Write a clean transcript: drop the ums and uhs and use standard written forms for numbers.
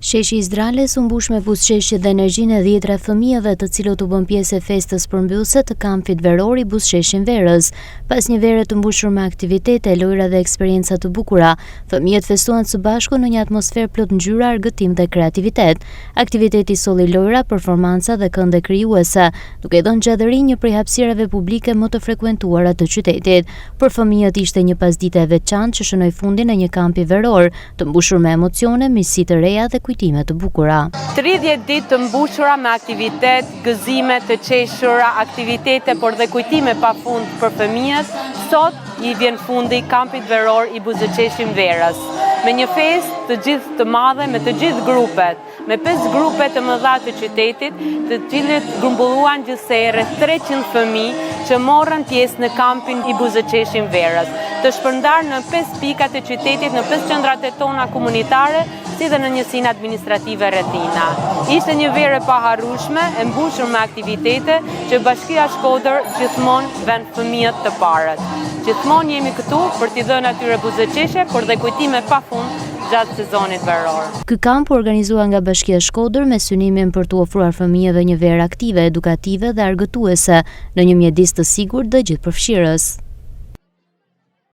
Sheshi Izdrales u mbush me buzëqeshje dhe energjinë e 10 fëmijëve të cilët u bën pjesë e festës përmbyllëse të kampit veror i buzëqeshin Verës. Pas një vere të mbushur me aktivitete, lojra dhe eksperienca të bukura, fëmijët festuan së bashku në një atmosferë plot ngjyra, argëtim dhe kreativitet. Aktiviteti solli lojra, performanca dhe këngë krijuese, duke dhënë gjatëri një prej hapësirave publike më të frekuentuara të qytetit. Për fëmijët ishte një pasdite e veçantë që shënoi fundin e një kampi veror, të mbushur me emocione, miqësi të reja dhe kujtime të bukura. 30 ditë të mbushura me aktivitet, gëzime të qeshura, aktivitete por dhe kujtime pafund për fëmijët, sot i vjen fundi kampit veror i buzëqeshim Verës. Me një festë të gjithë të madhe me të gjithë grupet, me 5 grupe të mëdha të qytetit, të cilët grumbulluan gjithsej rreth 300 fëmijë që morën pjesë në kampin i buzëqeshim Verës, të shpërndar në 5 pikat e qytetit, në 5 qendrat e tona komunitare, si dhe në njësinë administrative rrethina. Ishte një verë e paharrueshme, e mbushur me aktivitete që Bashkia Shkodër gjithmonë vën fëmijët të parët. Gjithmonë jemi këtu për t'i dhënë atyre buzëqeshje, por dhe kujtime pafund gjatë sezonit veror. Ky kamp u organizua nga Bashkia Shkodër me synimin për t'u ofruar fëmijëve një verë aktive, edukative dhe argëtuese në një mjedis të sigurt dhe gjithëpërfshirës.